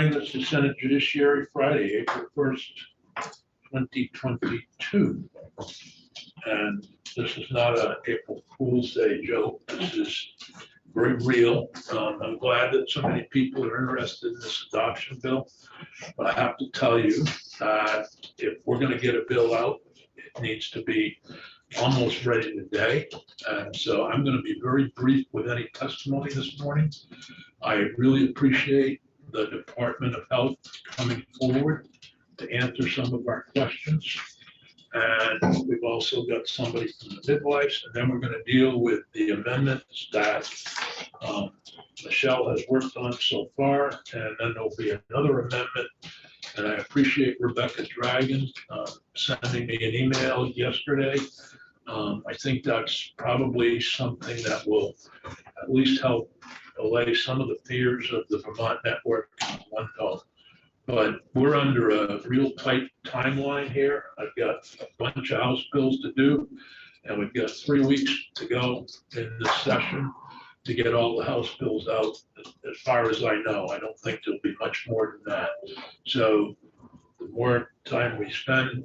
morning. This is Senate Judiciary, Friday, April 1st, 2022. And this is not an April Fool's Day joke. This is very real. I'm glad that so many people are interested in this adoption bill. But I have to tell you that if we're going to get a bill out, it needs to be almost ready today. And so I'm going to be very brief with any testimony this morning. I really appreciate the Department of Health coming forward to answer some of our questions. And we've also got somebody from the midwives, and then we're going to deal with the amendments that Michelle has worked on so far, and then there'll be another amendment. And I appreciate Rebecca Dragon sending me an email yesterday. I think that's probably something that will at least help allay some of the fears of the Vermont network in one health. But we're under a real tight timeline here. I've got a bunch of House bills to do, and we've got 3 weeks to go in this session to get all the House bills out. As far as I know, I don't think there'll be much more than that. So the more time we spend,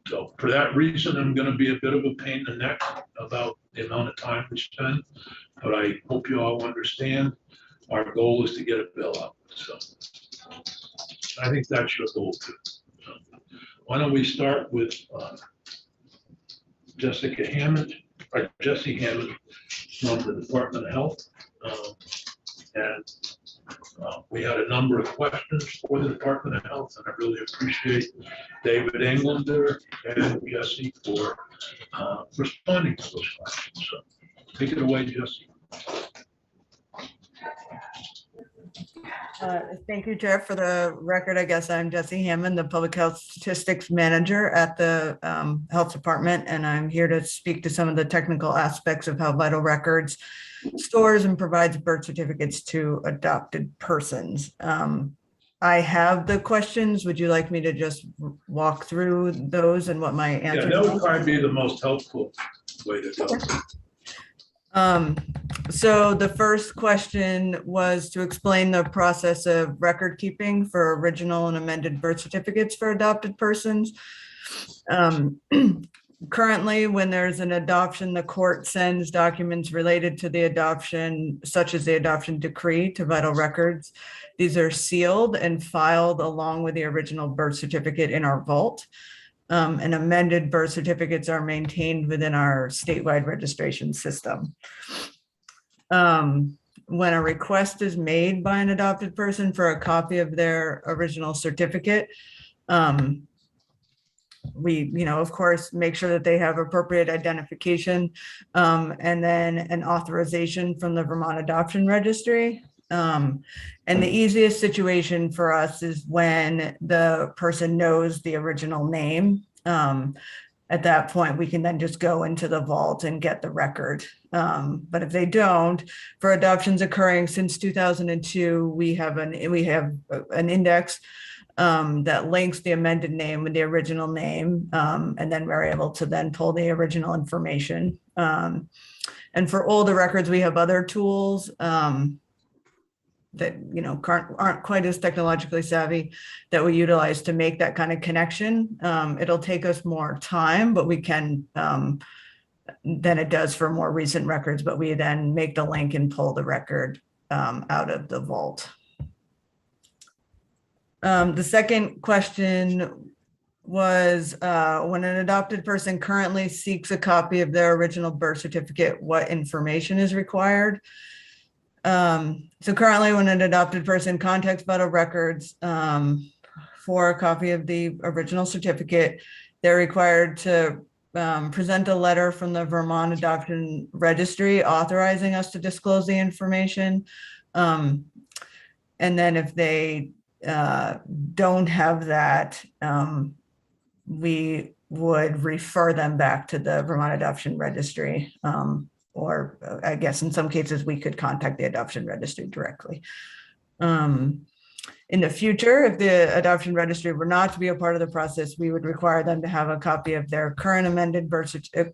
so for that reason, I'm going to be a bit of a pain in the neck about the amount of time we spend, but I hope you all understand our goal is to get a bill out. So I think that's your goal too. So why don't we start with Jesse Hammond from the Department of Health. We had a number of questions for the Department of Health, and I really appreciate David Englander and Jesse for responding to those questions. So take it away, Jesse. Thank you, Chair. For the record, I guess I'm Jesse Hammond, the Public Health Statistics Manager at the Health Department, and I'm here to speak to some of the technical aspects of how Vital Records stores and provides birth certificates to adopted persons. I have the questions. Would you like me to just walk through those and what my answer is? Yeah, that would probably be the most helpful way to go. So the first question was to explain the process of record keeping for original and amended birth certificates for adopted persons. Currently, when there's an adoption, the court sends documents related to the adoption, such as the adoption decree, to Vital Records. These are sealed and filed along with the original birth certificate in our vault. And amended birth certificates are maintained within our statewide registration system. When a request is made by an adopted person for a copy of their original certificate, we, of course, make sure that they have appropriate identification and then an authorization from the Vermont Adoption Registry. And the easiest situation for us is when the person knows the original name. At that point, we can then just go into the vault and get the record. But if they don't, for adoptions occurring since 2002, we have an index that links the amended name with the original name, and then we're able to then pull the original information. And for older records, we have other tools that aren't quite as technologically savvy that we utilize to make that kind of connection. It'll take us more time, but we can than it does for more recent records, but we then make the link and pull the record out of the vault. The second question was when an adopted person currently seeks a copy of their original birth certificate, what information is required? So currently when an adopted person contacts Vital Records for a copy of the original certificate, they're required to present a letter from the Vermont Adoption Registry authorizing us to disclose the information. And then if they don't have that, we would refer them back to the Vermont Adoption Registry. Or I guess in some cases we could contact the Adoption Registry directly. In the future, if the Adoption Registry were not to be a part of the process, we would require them to have a copy of their amended birth certificate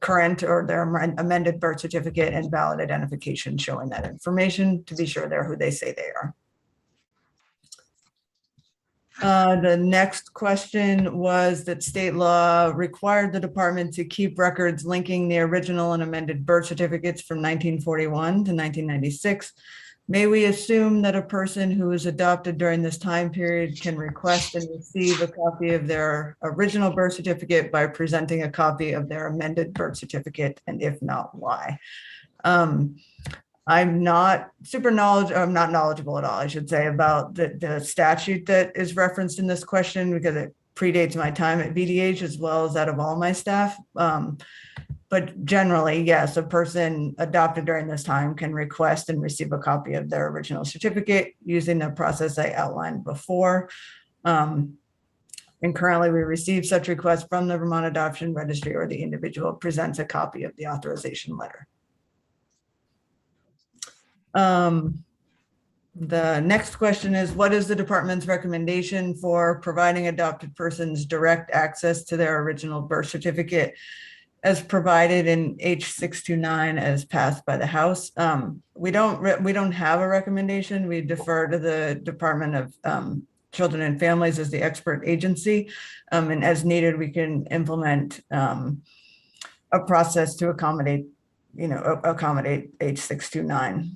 and valid identification showing that information to be sure they're who they say they are. The next question was that state law required the department to keep records linking the original and amended birth certificates from 1941 to 1996. May we assume that a person who was adopted during this time period can request and receive a copy of their original birth certificate by presenting a copy of their amended birth certificate? And if not, why? I'm not I'm not knowledgeable at all, I should say, about the statute that is referenced in this question because it predates my time at VDH as well as that of all my staff. But generally, yes, a person adopted during this time can request and receive a copy of their original certificate using the process I outlined before. And currently we receive such requests from the Vermont Adoption Registry, or the individual presents a copy of the authorization letter. The next question is, what is the department's recommendation for providing adopted persons direct access to their original birth certificate as provided in H629 as passed by the House? We don't have a recommendation. We defer to the Department of Children and Families as the expert agency. And as needed, we can implement a process to accommodate H629.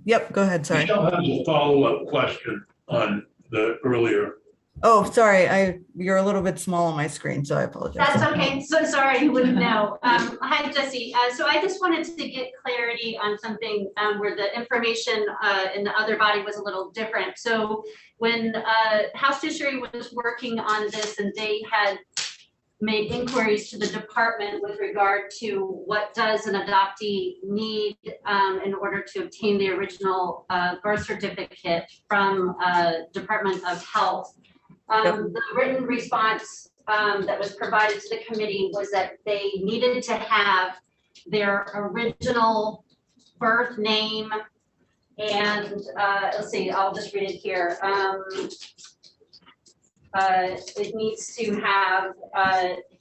Yep, go ahead, sorry. Michelle has a follow-up question on the earlier. Oh, sorry, you're a little bit small on my screen, so I apologize. That's okay. So sorry, you wouldn't know. Hi, Jesse. So I just wanted to get clarity on something where the information in the other body was a little different. So when House Judiciary was working on this and they had made inquiries to the department with regard to what does an adoptee need in order to obtain the original birth certificate from Department of Health. The written response that was provided to the committee was that they needed to have their original birth name and let's see, I'll just read it here. It needs to have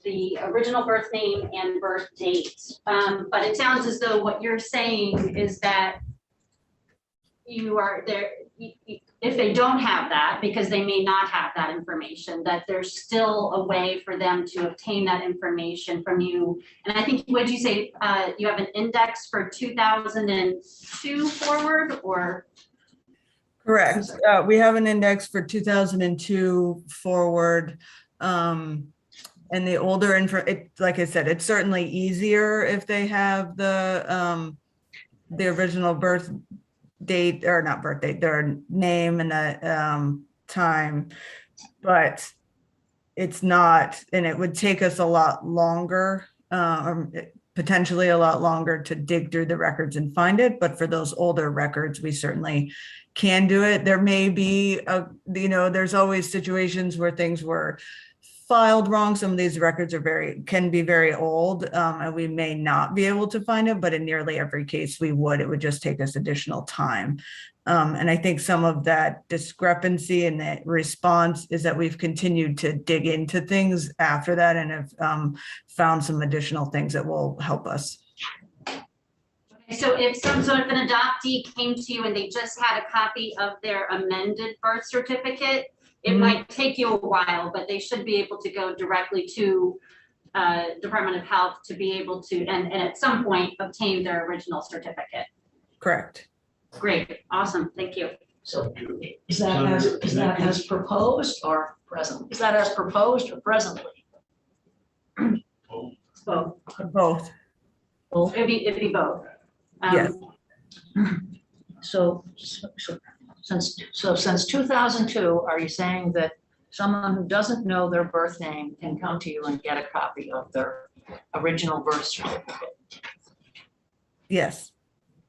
the original birth name and birth date. But it sounds as though what you're saying is that you are there, if they don't have that, because they may not have that information, that there's still a way for them to obtain that information from you. And I think, what did you say, you have an index for 2002 forward, or? Correct. We have an index for 2002 forward. And the older like I said, it's certainly easier if they have the original birth date, or not birth date, their name and the time, but it's not, and it would take us a lot longer, or potentially a lot longer to dig through the records and find it. But for those older records, we certainly can do it. There may be there's always situations where things were filed wrong. Some of these records can be very old, and we may not be able to find it, but in nearly every case we would. It would just take us additional time. And I think some of that discrepancy in the response is that we've continued to dig into things after that and have found some additional things that will help us. So if some sort of an adoptee came to you and they just had a copy of their amended birth certificate, it might take you a while, but they should be able to go directly to Department of Health to be able to, and at some point, obtain their original certificate. Correct. Great, awesome, thank you. So is that as proposed or present? Is that as proposed or presently? Both. Both. It'd be both. Yes. So since 2002, are you saying that someone who doesn't know their birth name can come to you and get a copy of their original birth certificate? Yes.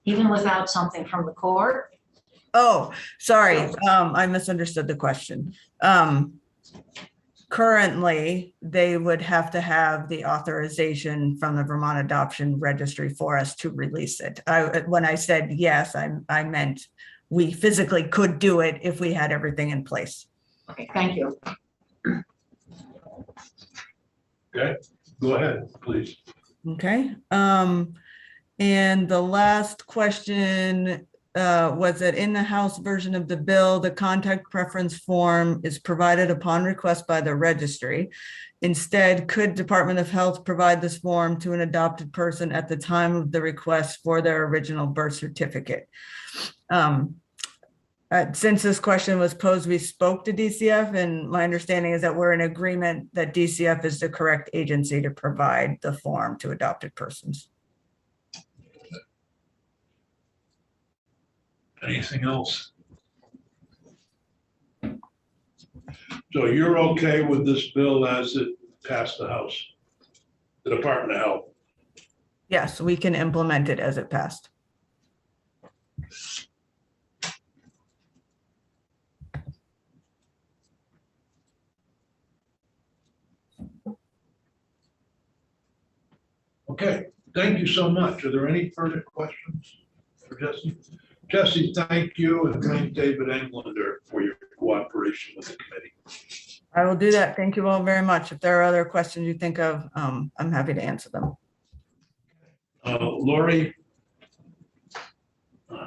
Even without something from the court? Oh, sorry. I misunderstood the question. Currently, they would have to have the authorization from the Vermont Adoption Registry for us to release it. When I said yes, I meant we physically could do it if we had everything in place. Okay, thank you. Okay, go ahead, please. Okay. And the last question was that in the House version of the bill, the contact preference form is provided upon request by the registry. Instead, could Department of Health provide this form to an adopted person at the time of the request for their original birth certificate? Since this question was posed, we spoke to DCF, and my understanding is that we're in agreement that DCF is the correct agency to provide the form to adopted persons. Anything else? So you're okay with this bill as it passed the House, the Department of Health? Yes, we can implement it as it passed. Okay, thank you so much. Are there any further questions for Jesse? Jesse, thank you, and thank David Englander for your cooperation with the committee. I will do that. Thank you all very much. If there are other questions you think of, I'm happy to answer them. Lori,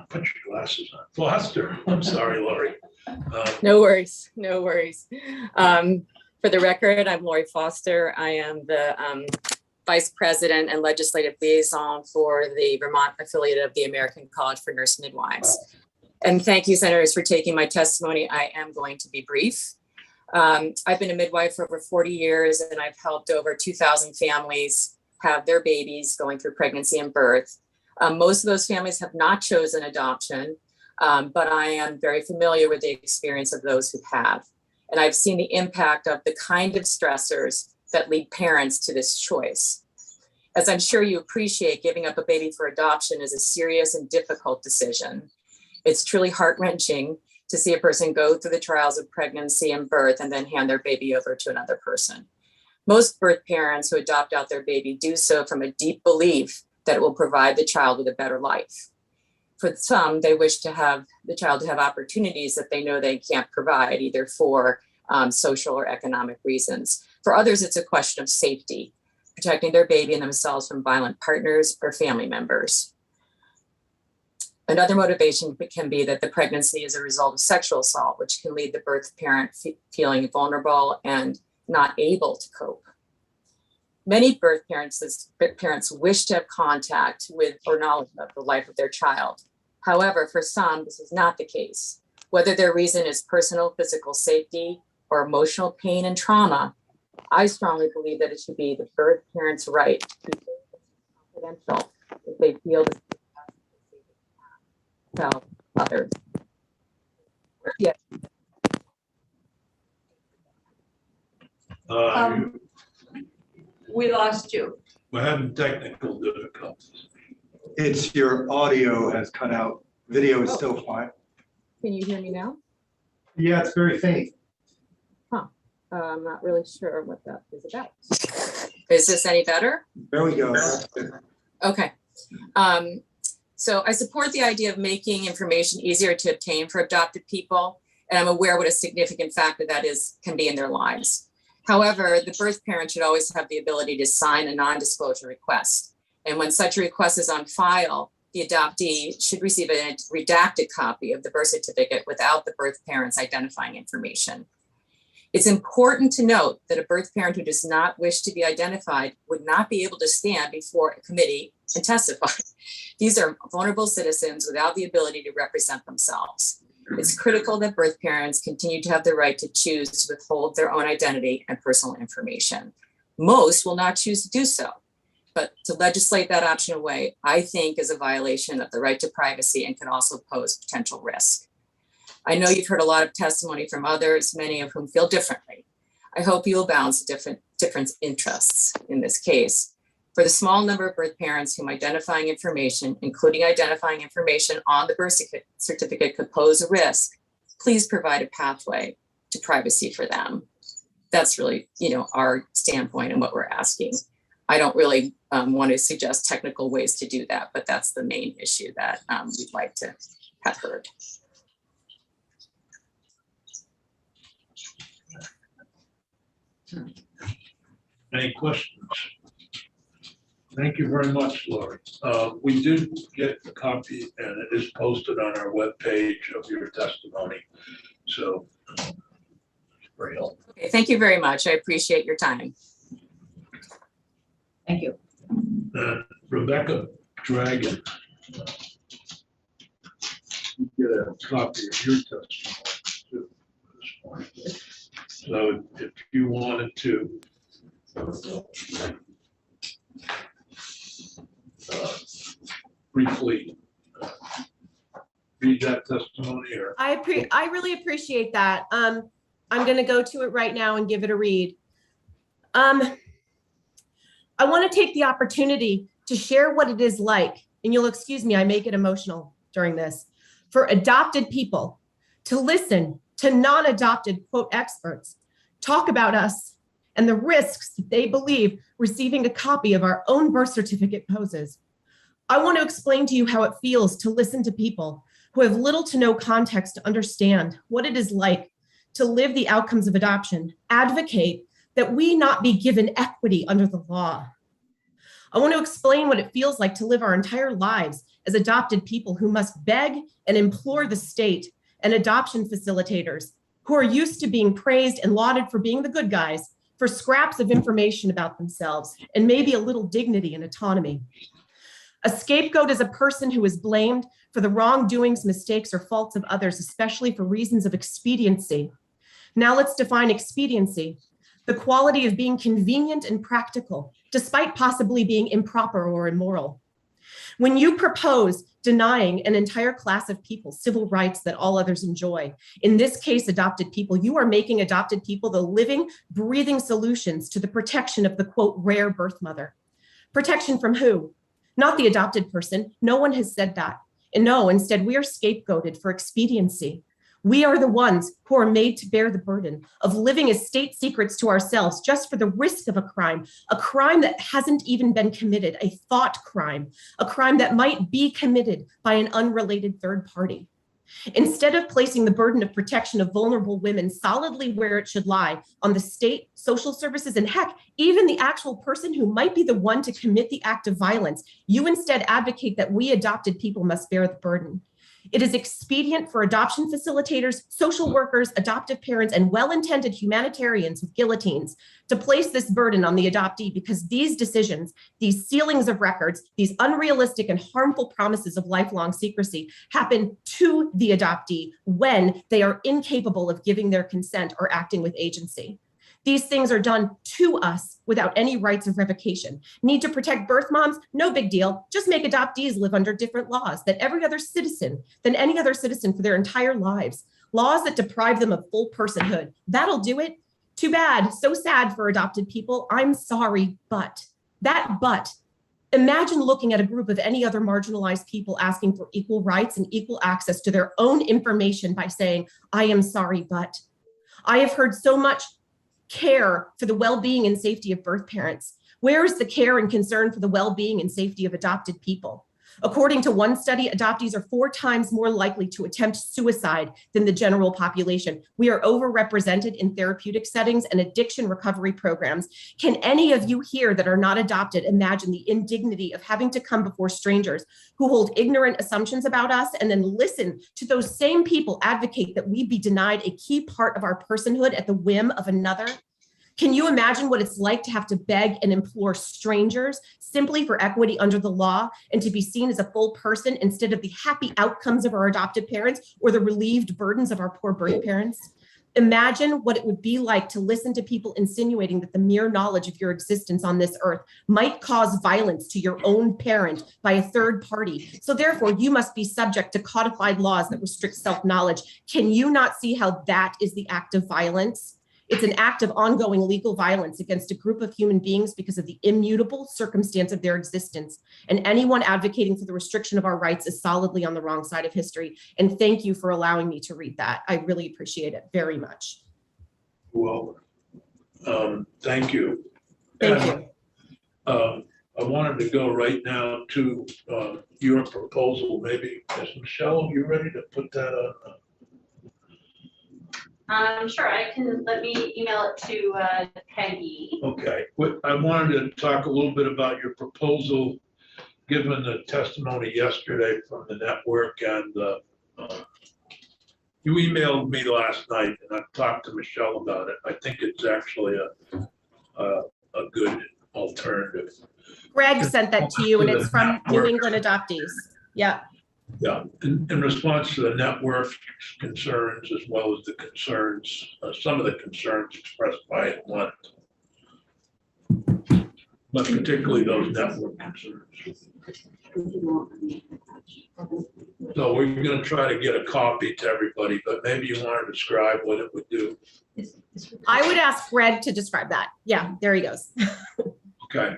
put your glasses on. Foster, I'm sorry, Lori. No worries, no worries. For the record, I'm Lori Foster. I am the Vice President and Legislative Liaison for the Vermont affiliate of the American College for Nurse Midwives. And thank you, Senators, for taking my testimony. I am going to be brief. I've been a midwife for over 40 years, and I've helped over 2,000 families have their babies going through pregnancy and birth. Most of those families have not chosen adoption, but I am very familiar with the experience of those who have. And I've seen the impact of the kind of stressors that lead parents to this choice. As I'm sure you appreciate, giving up a baby for adoption is a serious and difficult decision. It's truly heart-wrenching to see a person go through the trials of pregnancy and birth and then hand their baby over to another person. Most birth parents who adopt out their baby do so from a deep belief that it will provide the child with a better life. For some, they wish to have the child to have opportunities that they know they can't provide, either for social or economic reasons. For others, it's a question of safety, protecting their baby and themselves from violent partners or family members. Another motivation can be that the pregnancy is a result of sexual assault, which can lead the birth parent feeling vulnerable and not able to cope. Many birth parents wish to have contact with or knowledge of the life of their child. However, for some, this is not the case. Whether their reason is personal physical safety or emotional pain and trauma, I strongly believe that it should be the birth parent's right to keep it confidential if they feel this is tell others. Yes. We lost you. We're having technical difficulties. It's your audio has cut out. Video is still fine. Can you hear me now? Yeah, it's very faint. I'm not really sure what that is about. Is this any better? There we go. Okay. So I support the idea of making information easier to obtain for adopted people, and I'm aware what a significant factor that is can be in their lives. However, the birth parent should always have the ability to sign a non-disclosure request. And when such a request is on file, the adoptee should receive a redacted copy of the birth certificate without the birth parent's identifying information. It's important to note that a birth parent who does not wish to be identified would not be able to stand before a committee and testify. These are vulnerable citizens without the ability to represent themselves. It's critical that birth parents continue to have the right to choose to withhold their own identity and personal information. Most will not choose to do so, but to legislate that option away, I think, is a violation of the right to privacy and can also pose potential risk. I know you've heard a lot of testimony from others, many of whom feel differently. I hope you will balance different interests in this case. For the small number of birth parents whom identifying information, including identifying information on the birth certificate, could pose a risk, please provide a pathway to privacy for them. That's really, our standpoint and what we're asking. I don't really want to suggest technical ways to do that, but that's the main issue that we'd like to have heard. Any questions? Thank you very much, Lori. We did get a copy and it is posted on our webpage of your testimony. So very helpful. Okay, thank you very much. I appreciate your time. Thank you. Rebecca Dragon. Get a copy of your testimony too. So if you wanted to briefly read that testimony, or I really appreciate that. I'm going to go to it right now and give it a read. I want to take the opportunity to share what it is like, and you'll excuse me, I may get emotional during this, for adopted people to listen to non-adopted, quote, experts talk about us and the risks that they believe receiving a copy of our own birth certificate poses. I want to explain to you how it feels to listen to people who have little to no context to understand what it is like to live the outcomes of adoption, advocate that we not be given equity under the law. I want to explain what it feels like to live our entire lives as adopted people who must beg and implore the state and adoption facilitators who are used to being praised and lauded for being the good guys for scraps of information about themselves and maybe a little dignity and autonomy. A scapegoat is a person who is blamed for the wrongdoings, mistakes, or faults of others, especially for reasons of expediency. Now let's define expediency: the quality of being convenient and practical, despite possibly being improper or immoral. When you propose denying an entire class of people civil rights that all others enjoy, in this case, adopted people, you are making adopted people the living, breathing solutions to the protection of the, quote, rare birth mother. Protection from who? Not the adopted person. No one has said that. And no, instead, we are scapegoated for expediency. We are the ones who are made to bear the burden of living as state secrets to ourselves just for the risk of a crime that hasn't even been committed, a thought crime, a crime that might be committed by an unrelated third party. Instead of placing the burden of protection of vulnerable women solidly where it should lie, on the state, social services, and heck, even the actual person who might be the one to commit the act of violence, you instead advocate that we adopted people must bear the burden. It is expedient for adoption facilitators, social workers, adoptive parents, and well-intended humanitarians with guillotines to place this burden on the adoptee because these decisions, these sealings of records, these unrealistic and harmful promises of lifelong secrecy happen to the adoptee when they are incapable of giving their consent or acting with agency. These things are done to us without any rights of revocation. Need to protect birth moms? No big deal. Just make adoptees live under different laws than any other citizen for their entire lives. Laws that deprive them of full personhood. That'll do it. Too bad. So sad for adopted people. I'm sorry, but imagine looking at a group of any other marginalized people asking for equal rights and equal access to their own information by saying, I am sorry, but. I have heard so much care for the well-being and safety of birth parents. Where is the care and concern for the well-being and safety of adopted people? According to one study, adoptees are 4 times more likely to attempt suicide than the general population. We are overrepresented in therapeutic settings and addiction recovery programs. Can any of you here that are not adopted imagine the indignity of having to come before strangers who hold ignorant assumptions about us and then listen to those same people advocate that we be denied a key part of our personhood at the whim of another? Can you imagine what it's like to have to beg and implore strangers simply for equity under the law and to be seen as a full person instead of the happy outcomes of our adopted parents or the relieved burdens of our poor birth parents? Imagine what it would be like to listen to people insinuating that the mere knowledge of your existence on this earth might cause violence to your own parent by a third party. So therefore, you must be subject to codified laws that restrict self-knowledge. Can you not see how that is the act of violence? It's an act of ongoing legal violence against a group of human beings because of the immutable circumstance of their existence. And anyone advocating for the restriction of our rights is solidly on the wrong side of history. And thank you for allowing me to read that. I really appreciate it very much. well, thank you. Thank you. I wanted to go right now to your proposal. Maybe, is Michelle, you ready to put that on? Sure, let me email it to Peggy. Okay, I wanted to talk a little bit about your proposal, given the testimony yesterday from the network and you emailed me last night and I've talked to Michelle about it. I think it's actually a good alternative. Greg sent that to you and it's from New England Adoptees. Yeah. Yeah, in response to the network's concerns as well as the concerns, some of the concerns expressed by one, but particularly those network concerns. So we're going to try to get a copy to everybody, but maybe you want to describe what it would do. I would ask Greg to describe that. Yeah, there he goes. Okay.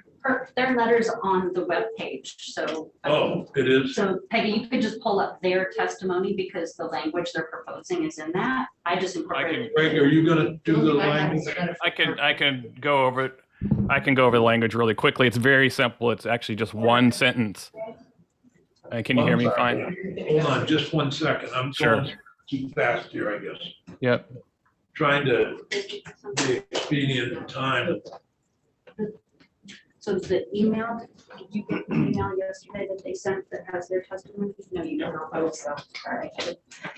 Their letter's on the webpage, so. Oh, it is? So Peggy, you could just pull up their testimony because the language they're proposing is in that. I just incorporated. Greg, are you going to do the language? I can go over it. I can go over the language really quickly. It's very simple. It's actually just one sentence. Can you hear me fine? Hold on, just 1 second. I'm Sure. going too fast here, I guess. Yep. Trying to be expedient in time. So the email, did you get the email yesterday that they sent that has their testimony? No, you don't know. Oh, so, sorry.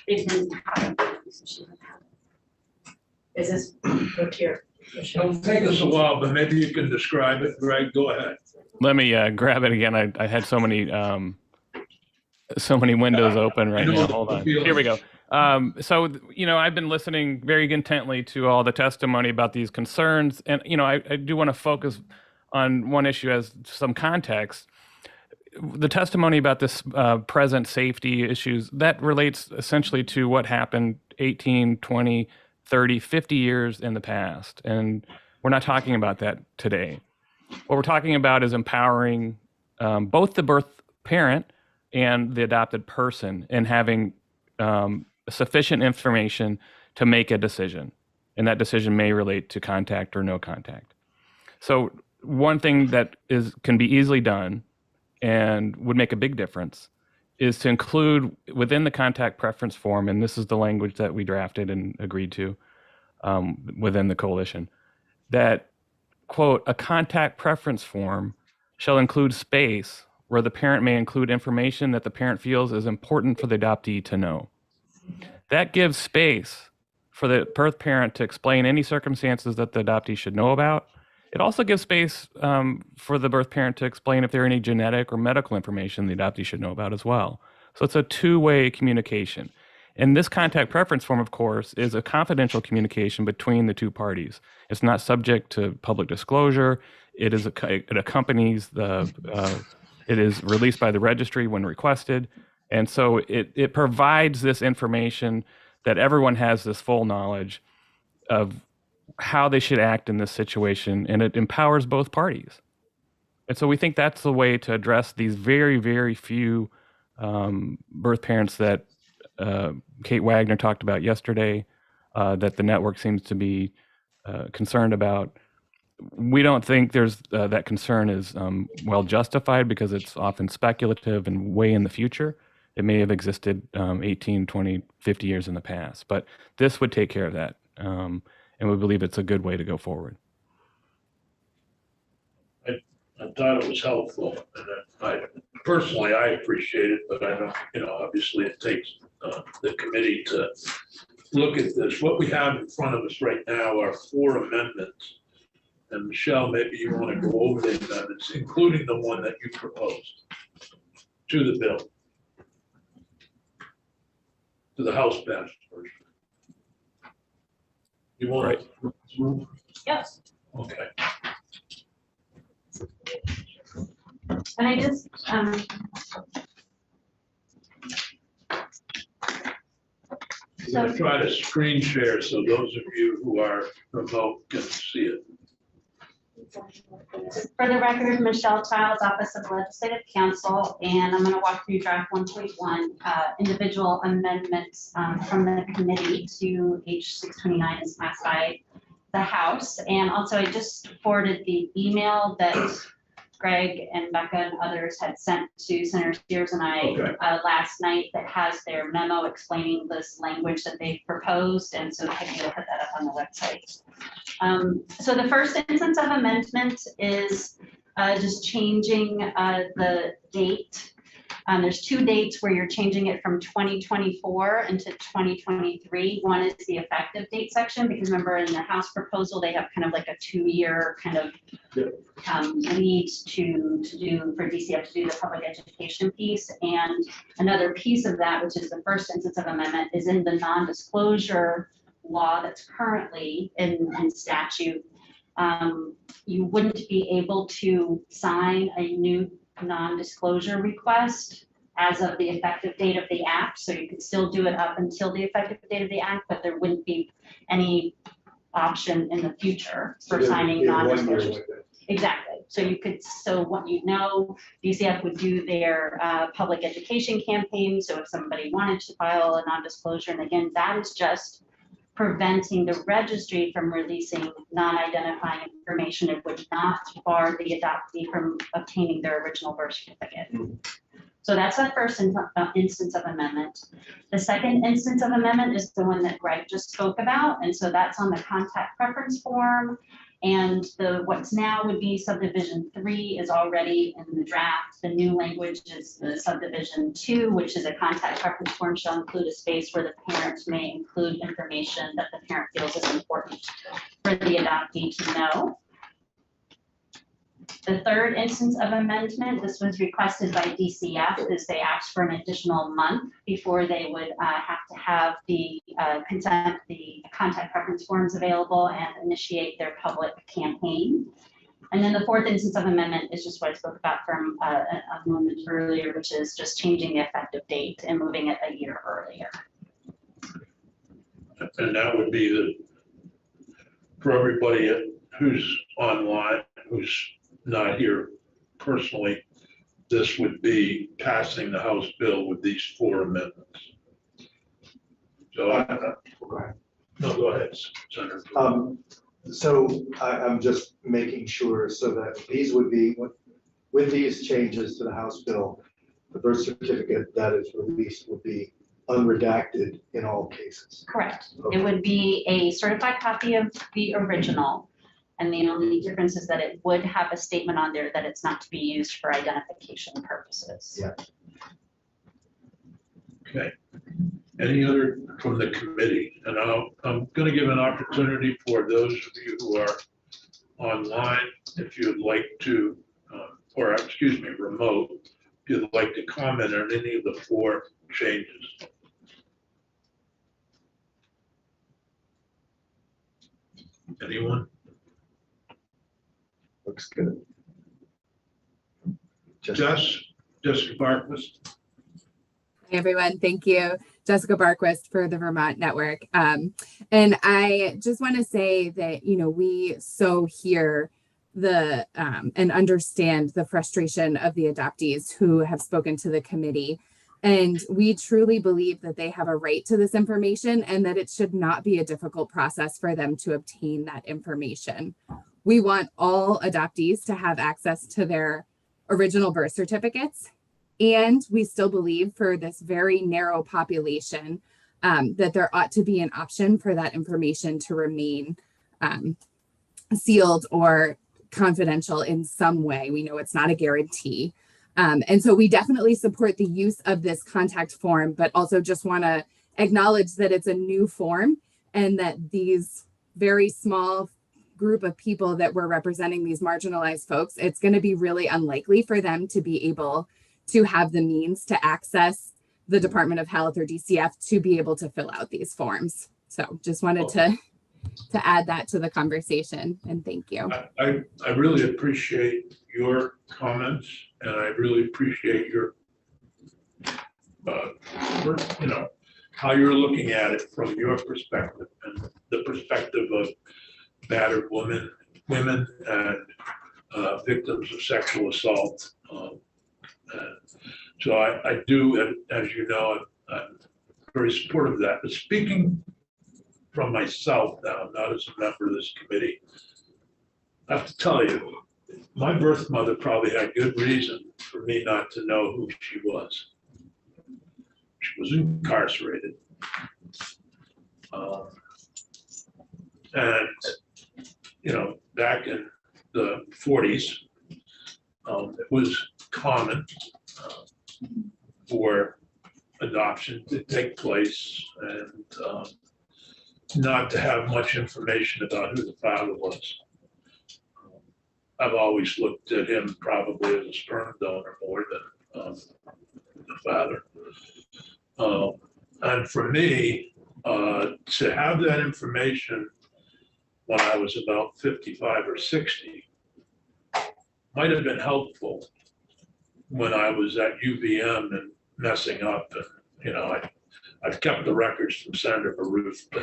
They didn't have it. So she didn't have it. Is this, look here. It'll take us a while, but maybe you can describe it. Greg, go ahead. Let me grab it again. I had so many windows open right now. Hold on. Here we go. So, I've been listening very intently to all the testimony about these concerns. And, I do want to focus on one issue as some context. The testimony about this present safety issues, that relates essentially to what happened 18, 20, 30, 50 years in the past. And we're not talking about that today. What we're talking about is empowering both the birth parent and the adopted person and having sufficient information to make a decision. And that decision may relate to contact or no contact. So one thing that can be easily done and would make a big difference is to include within the contact preference form, and this is the language that we drafted and agreed to within the coalition, that, quote, a contact preference form shall include space where the parent may include information that the parent feels is important for the adoptee to know. That gives space for the birth parent to explain any circumstances that the adoptee should know about. It also gives space for the birth parent to explain if there are any genetic or medical information the adoptee should know about as well. So it's a two-way communication. And this contact preference form, of course, is a confidential communication between the two parties. It's not subject to public disclosure. It accompanies it is released by the registry when requested. And so it provides this information that everyone has this full knowledge of how they should act in this situation, and it empowers both parties. And so we think that's the way to address these very, very few birth parents that Kate Wagner talked about yesterday, that the network seems to be concerned about. We don't think there's that concern is well justified because it's often speculative and way in the future. It may have existed 18, 20, 50 years in the past, but this would take care of that. And we believe it's a good way to go forward. I thought it was helpful, and personally, I appreciate it, but I don't, obviously it takes the committee to look at this. What we have in front of us right now are 4 amendments. And Michelle, maybe you want to go over the amendments, including the one that you proposed to the bill, to the House passed version. You want to? Yes. Okay. And I just, I'm going to try to screen share so those of you who are remote can see it. for the record, Michelle Childs, Office of Legislative Counsel, and I'm going to walk through draft 1.1, individual amendments from the committee to H629 is passed by the House. And also I just forwarded the email that Greg and Becca and others had sent to Senator Steers and I Okay. last night that has their memo explaining this language that they've proposed. And so Peggy will put that up on the website. So the first instance of amendment is just changing the date. There's two dates where you're changing it from 2024 into 2023. One is the effective date section, because remember in the House proposal, they have kind of like a 2-year kind of lead to do for DCF to do the public education piece. And another piece of that, which is the first instance of amendment, is in the non-disclosure law that's currently in statute. You wouldn't be able to sign a new non-disclosure request as of the effective date of the act. So you could still do it up until the effective date of the act, but there wouldn't be any option in the future for signing non-disclosure. Exactly. So you could, so what you know, DCF would do their public education campaign. So if somebody wanted to file a non-disclosure, and again, that is just preventing the registry from releasing non-identifying information. It would not bar the adoptee from obtaining their original birth certificate. So that's the first instance of amendment. The second instance of amendment is the one that Greg just spoke about. And so that's on the contact preference form. And what's now would be subdivision 3 is already in the draft. The new language is the subdivision 2, which is a contact preference form shall include a space where the parents may include information that the parent feels is important for the adoptee to know. The third instance of amendment, this was requested by DCF, is they asked for an additional month before they would have to have the consent, the contact preference forms available and initiate their public campaign. And then the fourth instance of amendment is just what I spoke about from a moment earlier, which is just changing the effective date and moving it a year earlier. And that would be for everybody who's online, who's not here personally, this would be passing the House bill with these 4 amendments. So go ahead, Senator. So I'm just making sure so that these would be, with these changes to the House bill, the birth certificate that is released will be unredacted in all cases. Correct. Okay. It would be a certified copy of the original. And the only difference is that it would have a statement on there that it's not to be used for identification purposes. Yeah. Okay. Any other from the committee? And I'm going to give an opportunity for those of you who are online, if you'd like to, or excuse me, remote, if you'd like to comment on any of the 4 changes. Anyone? Looks good. Jessica Barquist. Hey everyone, thank you. Jessica Barquist for the Vermont Network. And I just want to say that, you know, we so hear the and understand the frustration of the adoptees who have spoken to the committee. And we truly believe that they have a right to this information and that it should not be a difficult process for them to obtain that information. We want all adoptees to have access to their original birth certificates. And we still believe for this very narrow population that there ought to be an option for that information to remain sealed or confidential in some way. We know it's not a guarantee. And so we definitely support the use of this contact form, but also just want to acknowledge that it's a new form and that these very small group of people that we're representing, these marginalized folks, it's going to be really unlikely for them to be able to have the means to access the Department of Health or DCF to be able to fill out these forms. So just wanted to add that to the conversation, and thank you. I really appreciate your comments, and I really appreciate your, you know, how you're looking at it from your perspective and the perspective of battered women and victims of sexual assault. So I do, as you know, I'm very supportive of that. But speaking from myself now, not as a member of this committee, I have to tell you, my birth mother probably had good reason for me not to know who she was. She was incarcerated. And, you know, back in the 40s, it was common for adoption to take place and not to have much information about who the father was. I've always looked at him probably as a sperm donor more than the father. And for me, to have that information when I was about 55 or 60 might have been helpful when I was at UVM and messing up. And, you know, I've kept the records from Senator Baruth. I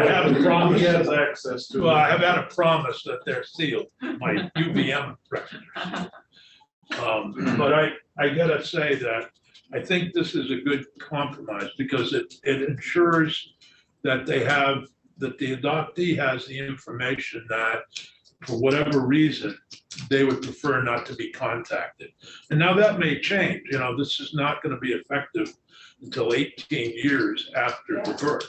haven't promised. He has access to. Well, I have had a promise that they're sealed, my UVM records. But I gotta say that I think this is a good compromise because it ensures that the adoptee has the information that for whatever reason, they would prefer not to be contacted. And now that may change, you know, this is not going to be effective until 18 years after the birth.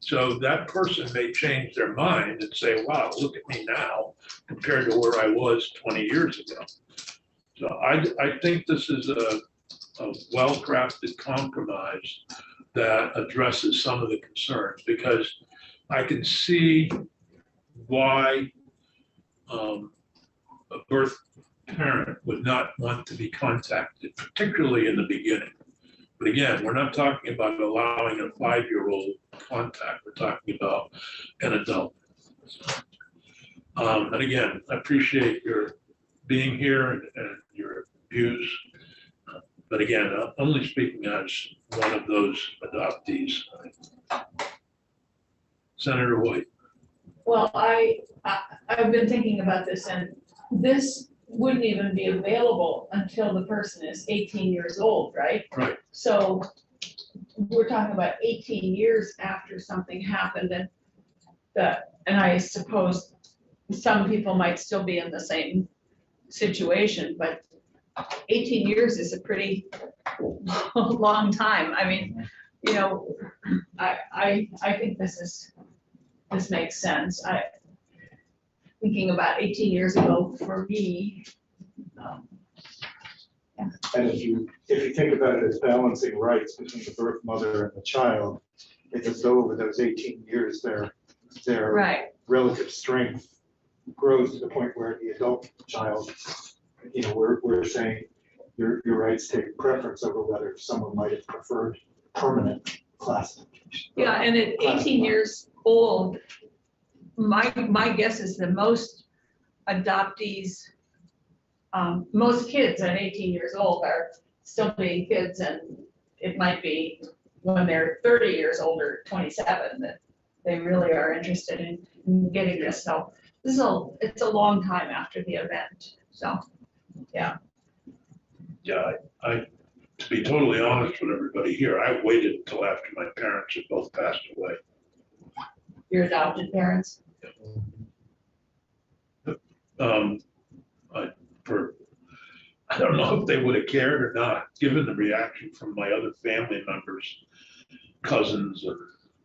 So that person may change their mind and say, wow, look at me now compared to where I was 20 years ago. So I think this is a well-crafted compromise that addresses some of the concerns, because I can see why a birth parent would not want to be contacted, particularly in the beginning. But again, we're not talking about allowing a 5-year-old contact. We're talking about an adult. And again, I appreciate your being here and your views. But again, I'm only speaking as one of those adoptees. Senator White. Well, I've been thinking about this, and this wouldn't even be available until the person is 18 years old, right? Right. So we're talking about 18 years after something happened, and I suppose some people might still be in the same situation, but 18 years is a pretty long time. I mean, you know, I think this makes sense. Thinking about 18 years ago for me. And if you think about it as balancing rights between the birth mother and the child, it's as though over those 18 years, their Right. relative strength grows to the point where the adult child, you know, we're saying your rights take preference over whether someone might have preferred permanent classification. Yeah, and at 18 years old, my guess is that most adoptees, most kids at 18 years old are still being kids, and it might be when they're 30 years old or 27 that they really are interested in getting this. So it's a long time after the event. So, yeah. Yeah, to be totally honest with everybody here, I waited until after my parents had both passed away. Your adopted parents? I don't know if they would have cared or not, given the reaction from my other family members, cousins or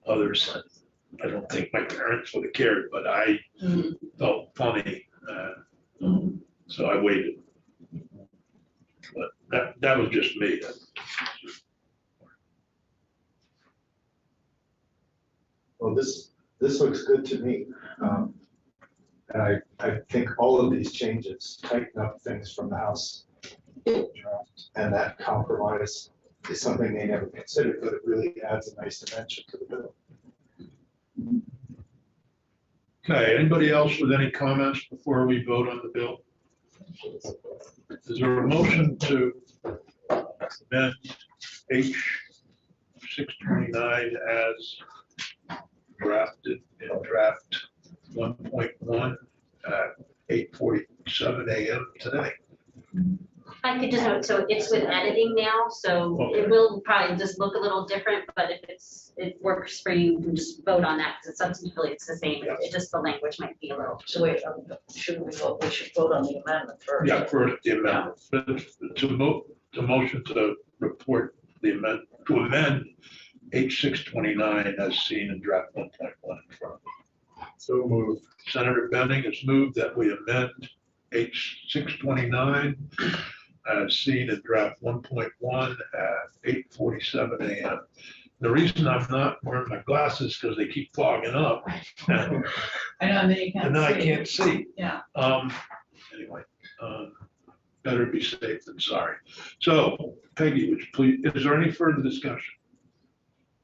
others. I don't think my parents would have cared, but I felt funny, so I waited. But that was just me. Well, this looks good to me. And I think all of these changes tighten up things from the House draft, and that compromise is something they never considered, but it really adds a nice dimension to the bill. Okay, anybody else with any comments before we vote on the bill? Is there a motion to amend H 629 as drafted in draft 1.1 at 8:47 a.m. today? I I could just note, so it's with editing now, so it will probably just look a little different, but if it works for you, you can just vote on that, because substantively it's the same, it's just the language might be a little. So wait, shouldn't we vote, we should vote on the amendment first. Yeah, for the amendment, but to motion to report the amendment, to amend H629 as seen in draft 1.1 in front of me. So moved. Senator Benning has moved that we amend H629 as seen in draft 1.1 at 8:47 a.m. The reason I'm not wearing my glasses because they keep fogging up. I know, and then you can't And then I see. can't see. Yeah. Anyway, better be safe than sorry. So Peggy, would you please, is there any further discussion?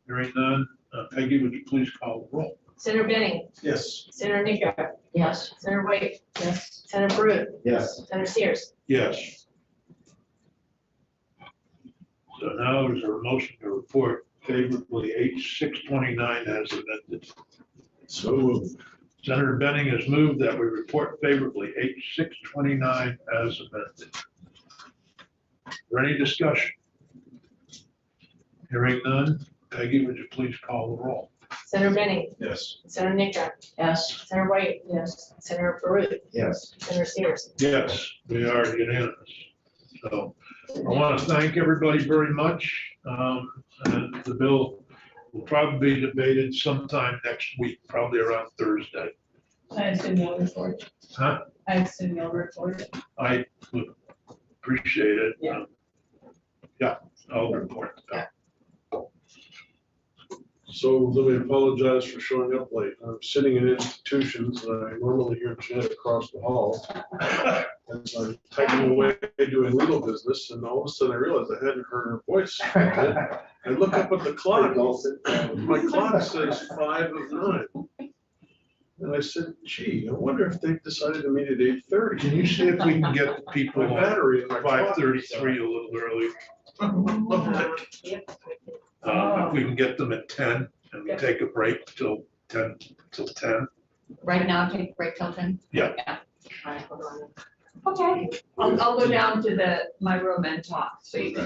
Hearing none, Peggy, would you please call the roll? Senator Benning, Yes. Senator Nicker, Yes. Senator White, yes, Senator Baruch, Yes. Senator Sears. Yes. So now is there a motion to report favorably H629 as amended? So moved. Senator Benning has moved that we report favorably H629 as amended. Is there any discussion? Hearing none, Peggy, would you please call the roll? Senator Benning, Yes. Senator Nicker, Yes. Senator White, yes, Senator Baruch, Yes. Senator Sears. Yes, we are unanimous. So I want to thank everybody very much. And the bill will probably be debated sometime next week, probably around Thursday. I assume you'll report. Huh? I assume you'll report. I would appreciate it. Yeah. Yeah, I'll report that. So let me apologize for showing up late. I'm sitting in institutions and I normally hear Janet across the hall. And so I'm typing away doing legal business and all of a sudden I realized I hadn't heard her voice. I look up at the clock. My clock says 5 of 9. And I said, gee, I wonder if they decided to meet at 8:30. Can you see if we can get the people My on battery in my clock. 5:33 a little early? If we can get them at 10 and we take a break till 10, till 10. Right now, take a break till 10? Yeah. Okay, I'll go down to my room and talk, so you can